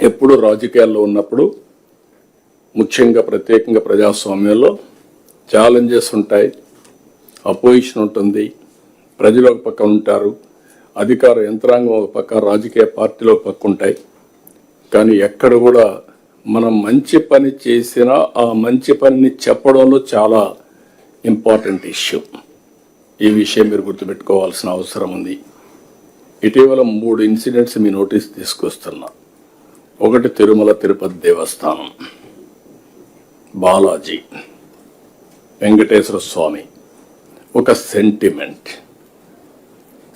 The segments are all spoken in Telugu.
ఎప్పుడు రాజకీయాల్లో ఉన్నప్పుడు ముఖ్యంగా ప్రత్యేకంగా ప్రజాస్వామ్యంలో ఛాలెంజెస్ ఉంటాయి, అపోజిషన్ ఉంటుంది, ప్రజలు ఒక పక్క ఉంటారు, అధికార యంత్రాంగం ఒక పక్క, రాజకీయ పార్టీలు ఒక పక్క ఉంటాయి. కానీ ఎక్కడ కూడా మనం మంచి పని చేసినా ఆ మంచి పనిని చెప్పడంలో చాలా ఇంపార్టెంట్ ఇష్యూ. ఈ విషయం మీరు గుర్తుపెట్టుకోవాల్సిన అవసరం ఉంది. ఇటీవల 3 ఇన్సిడెంట్స్ మీ నోటీస్ తీసుకొస్తున్నా. ఒకటి తిరుమల తిరుపతి దేవస్థానం, బాలాజీ, వెంకటేశ్వర స్వామి. ఒక సెంటిమెంట్.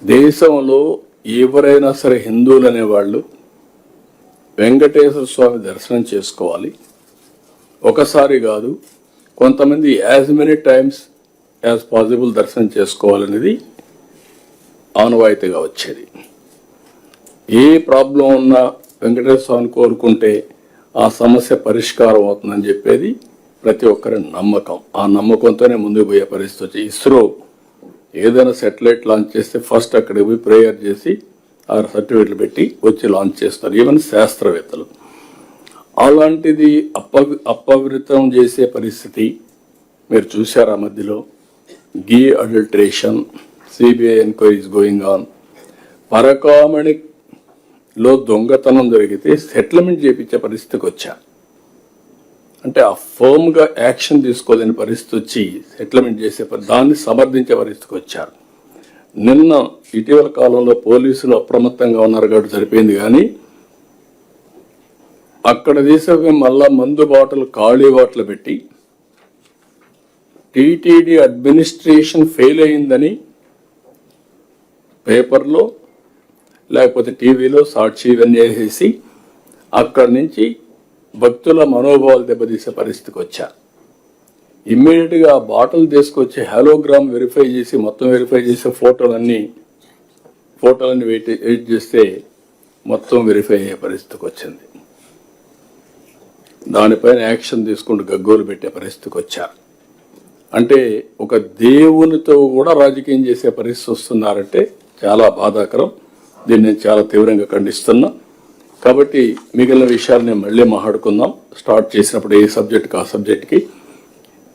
దేశంలో ఎవరైనా సరే హిందువులు అనేవాళ్ళు వెంకటేశ్వర స్వామి దర్శనం చేసుకోవాలి. ఒకసారి కాదు, కొంతమంది as many times as possible దర్శనం చేసుకోవాలనేది ఆనవాయితీగా వచ్చేది. ఏ ప్రాబ్లం ఉన్నా వెంకటేశ్వర స్వామిని కోరుకుంటే ఆ సమస్య పరిష్కారం అవుతుందని చెప్పేది ప్రతి ఒక్కరి నమ్మకం. ఆ నమ్మకంతోనే ముందుకు పోయే పరిస్థితి వచ్చి ఇస్రో ఏదైనా శాటిలైట్ లాంచ్ చేస్తే ఫస్ట్ అక్కడికి పోయి ప్రేయర్ చేసి ఆ సర్టిఫికెట్లు పెట్టి వచ్చి లాంచ్ చేస్తారు, ఈవెన్ శాస్త్రవేత్తలు. అలాంటిది అపవిత్రం చేసే పరిస్థితి మీరు చూశారు. ఆ మధ్యలో ghee adulteration, CBI enquiries going on. పరకామణిలో దొంగతనం జరిగితే సెటిల్మెంట్ చేయించే పరిస్థితికి వచ్చా. అంటే ఆ ఫర్మ్గా యాక్షన్ తీసుకోలేని పరిస్థితి వచ్చి సెటిల్మెంట్ చేసే దాన్ని సమర్థించే పరిస్థితికి వచ్చారు. నిన్న ఇటీవల కాలంలో పోలీసులు అప్రమత్తంగా ఉన్నారు కాబట్టి సరిపోయింది. కానీ అక్కడ తీసే మళ్ళా మందు బాటలు ఖాళీ బాటలు పెట్టి టీటీడీ అడ్మినిస్ట్రేషన్ ఫెయిల్ అయిందని పేపర్లో లేకపోతే టీవీలో సాక్షి ఇవన్నీ వేసేసి అక్కడి నుంచి భక్తుల మనోభావాలు దెబ్బతీసే పరిస్థితికి వచ్చా. ఇమ్మీడియట్గా ఆ బాటలు తీసుకొచ్చి హాలోగ్రామ్ వెరిఫై చేసి మొత్తం వెరిఫై చేసే ఫోటోలన్నీ వెయిట్ చేస్తే మొత్తం వెరిఫై అయ్యే పరిస్థితికి వచ్చింది. దానిపైన యాక్షన్ తీసుకుంటూ గగ్గోలు పెట్టే పరిస్థితికి వచ్చారు. అంటే ఒక దేవునితో కూడా రాజకీయం చేసే పరిస్థితి వస్తున్నారంటే చాలా బాధాకరం. దీన్ని నేను చాలా తీవ్రంగా ఖండిస్తున్నా. కాబట్టి మిగిలిన విషయాలు నేను మళ్ళీ మాట్లాడుకుందాం. స్టార్ట్ చేసినప్పుడు ఏ సబ్జెక్ట్కి ఆ సబ్జెక్ట్కి.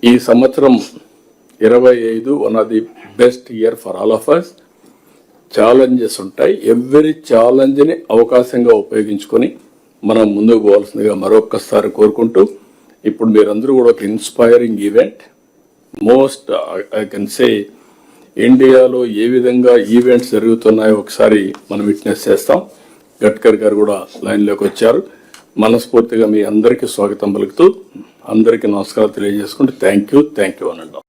ఈ సంవత్సరం 25 one of the best year for all of us. Challenges ఉంటాయి. ఎవ్రీ ఛాలెంజ్ని అవకాశంగా ఉపయోగించుకొని మనం ముందుకు పోవాల్సిందిగా మరొక్కసారి కోరుకుంటూ, ఇప్పుడు మీరందరూ కూడా ఒక inspiring event, most I can say ఇండియాలో ఏ విధంగా ఈవెంట్స్ జరుగుతున్నాయో ఒకసారి మనం విట్నెస్ చేస్తాం. గడ్కరీ గారు కూడా లైన్లోకి వచ్చారు. మనస్ఫూర్తిగా మీ అందరికీ స్వాగతం పలుకుతూ అందరికీ నమస్కారం తెలియజేసుకుంటూ థ్యాంక్ యూ అనండి.